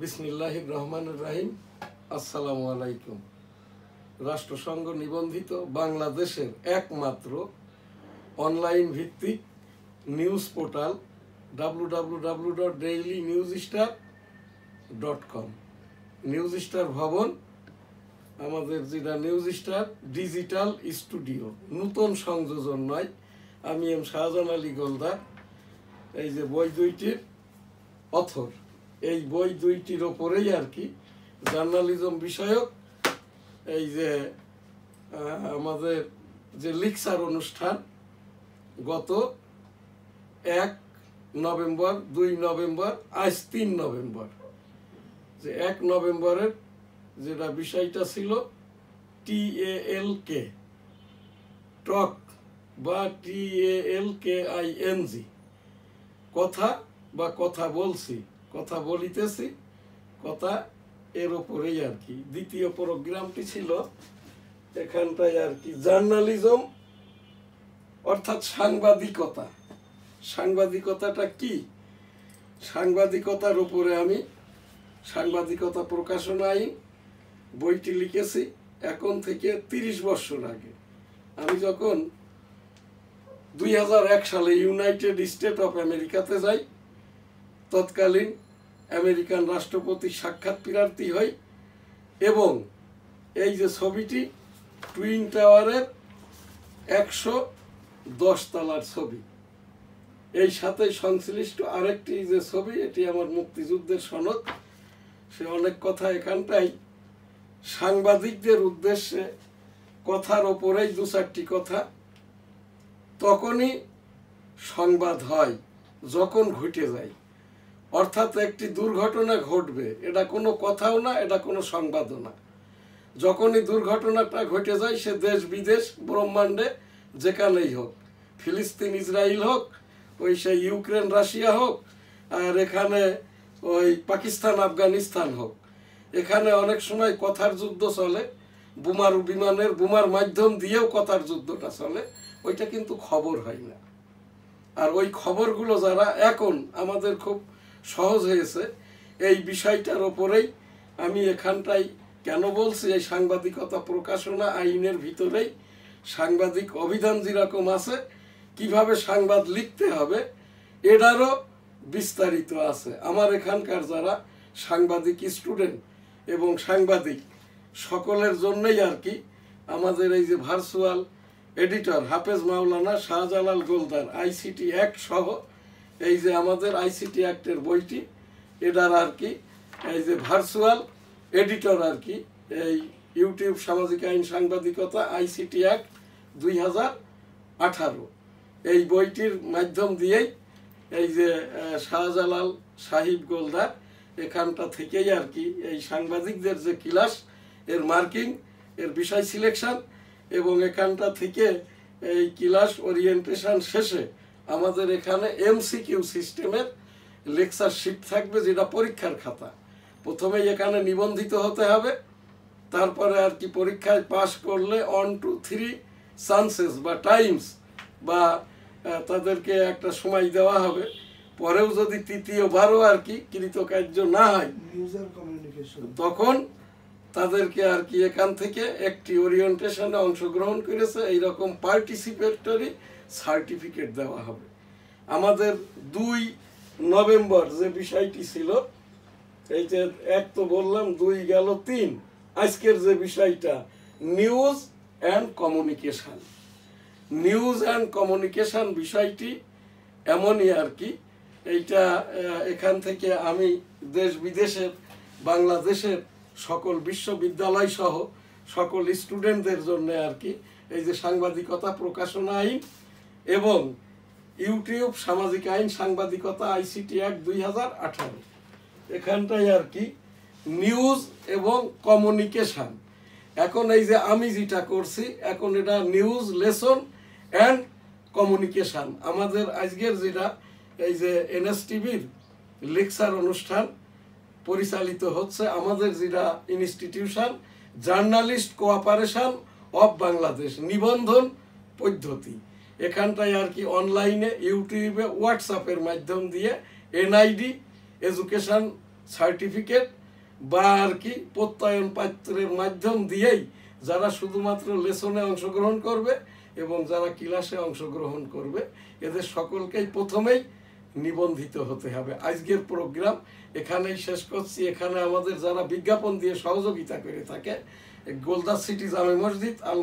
বিসমিল্লাহির রহমানির রহিম। আসসালামু আলাইকুম। রাষ্ট্রসংঘ নিবন্ধিত বাংলাদেশের একমাত্র অনলাইন ভিত্তিক news portal www.dailynewsstar.com news star ভবন, আমাদের যেটা নিউজ স্টার ডিজিটাল স্টুডিও, নূতন সংযোজন নয়। আমি এম শাহজাহান আলী গোলদার, এই যে বই দুইটির অথর। এই বই দুইটির ওপরেই আর কি জার্নালিজম বিষয়ক এই যে আমাদের যে লেকচার অনুষ্ঠান গত 1 নভেম্বর, 2 নভেম্বর, আজ 3 নভেম্বর, যে 1 নভেম্বরের যেটা বিষয়টা ছিল TALK টক বা TALKING কথা বা কথা বলছি, কথা বলিতেছি, কথা এর ওপরেই আর কি। দ্বিতীয় প্রোগ্রামটি ছিল এখানটায় আর কি জার্নালিজম অর্থাৎ সাংবাদিকতা। সাংবাদিকতাটা কি? সাংবাদিকতার উপরে আমি সাংবাদিকতা প্রকাশনা আইন বইটি লিখেছি এখন থেকে 30 বছর আগে। আমি যখন 2001 সালে ইউনাইটেড স্টেট অফ আমেরিকাতে যাই, তৎকালীন আমেরিকান রাষ্ট্রপতির সাক্ষাৎ প্রার্থী হই এবং এই যে ছবিটি টুইন টাওয়ারের 110 তলার ছবি, এই সাথে সংশ্লিষ্ট আরেকটি যে ছবি, এটি আমার মুক্তিযুদ্ধের সনদ। সে অনেক কথা এখানটাই সাংবাদিকদের উদ্দেশ্যে কথার ওপরেই 2-4টি কথা। তখনই সংবাদ হয় যখন ঘটে যায়, অর্থাৎ একটি দুর্ঘটনা ঘটবে, এটা কোনো কথাও না, এটা কোনো সংবাদও না। যখনই দুর্ঘটনাটা ঘটে যায়, সে দেশ বিদেশ ব্রহ্মাণ্ডে যেখানেই হোক, ফিলিস্তিন ইসরায়েল হোক, ওই সেই ইউক্রেন রাশিয়া হোক, আর এখানে ওই পাকিস্তান আফগানিস্তান হোক, এখানে অনেক সময় কথার যুদ্ধ চলে, বিমানের বোমার মাধ্যম দিয়েও কথার যুদ্ধটা চলে। ওইটা কিন্তু খবর হয় না। আর ওই খবরগুলো যারা এখন আমাদের খুব সহজ হয়েছে, এই বিষয়টার ওপরেই আমি এখানটাই কেন বলছি, এই সাংবাদিকতা প্রকাশনা আইনের ভিতরেই সাংবাদিক অভিধান যেরকম আছে, কিভাবে সংবাদ লিখতে হবে এটারও বিস্তারিত আছে। আমার এখানকার যারা সাংবাদিক স্টুডেন্ট এবং সাংবাদিক সকলের জন্যই আর কি আমাদের এই যে ভার্চুয়াল এডিটর হাফেজ মাওলানা শাহজালাল গোলদার আইসিটি অ্যাক্ট সহ এই যে আমাদের আইসিটি অ্যাক্টের বইটি, এটার আর কি এই যে ভার্চুয়াল এডিটর আর কি এই ইউটিউব সামাজিক আইন সাংবাদিকতা আইসিটি অ্যাক্ট 2018, এই বইটির মাধ্যম দিয়েই এই যে শাহজালাল সাহিব গোলদার এখানটা থেকেই আর কি এই সাংবাদিকদের যে ক্লাস, এর মার্কিং, এর বিষয় সিলেকশন, এবং এখানটা থেকে এই ক্লাস ওরিয়েন্টেশন শেষে আমাদের এখানে MCQ সিস্টেমের লেকচার শিট থাকবে, যেটা পরীক্ষার খাতা। প্রথমেই এখানে নিবন্ধিত হতে হবে, তারপরে আর কি পরীক্ষায় পাশ করলে 1 to 3 চান্সেস বা টাইমস বা তাদেরকে একটা সময় দেওয়া হবে। পরেও যদি তৃতীয়বারও আর কি কৃতকার্য না হয়, তখন তাদেরকে আর কি এখান থেকে একটি ওরিয়েন্টেশনে অংশগ্রহণ করেছে এইরকম পার্টিসিপেটরি সার্টিফিকেট দেওয়া হবে। আমাদের 2 নভেম্বর যে বিষয়টি ছিল, এই যে 1 তো বললাম, 2 গেল 3, আজকের যে বিষয়টা news and communication. News and communication বিষয়টি এমনই আর কি, এইটা এখান থেকে আমি দেশ বিদেশের, বাংলাদেশের সকল বিশ্ববিদ্যালয় সহ সকল স্টুডেন্টদের জন্য আর কি এই যে সাংবাদিকতা প্রকাশনা আইন এবং ইউটিউব সামাজিক আইন সাংবাদিকতা আইসিটি অ্যাক্ট 2018, এখানটায় আর কি নিউজ এবং কমিউনিকেশন। এখন এই যে আমি যেটা করছি, এখন এটা নিউজ লেসন অ্যান্ড কমিউনিকেশন। আমাদের আজকের যেটা এই যে NSTVর লেকচার অনুষ্ঠান পরিচালিত হচ্ছে, আমাদের যেটা institution journalist cooperation of Bangladesh নিবন্ধন পদ্ধতি, এখানটায় আর কি অনলাইনে ইউটিউবে হোয়াটসঅ্যাপের মাধ্যম দিয়ে NID এডুকেশন সার্টিফিকেট বা আর কি প্রত্যয়ন পত্রের মাধ্যম দিয়েই যারা শুধুমাত্র লেসনে অংশগ্রহণ করবে এবং যারা ক্লাসে অংশগ্রহণ করবে এদের সকলকেই প্রথমেই নিবন্ধিত হতে হবে। আজকের প্রোগ্রাম এখানেই শেষ করছি। এখানে আমাদের যারা বিজ্ঞাপন দিয়ে সহযোগিতা করে থাকে গোলদা সিটি জামে মসজিদ আল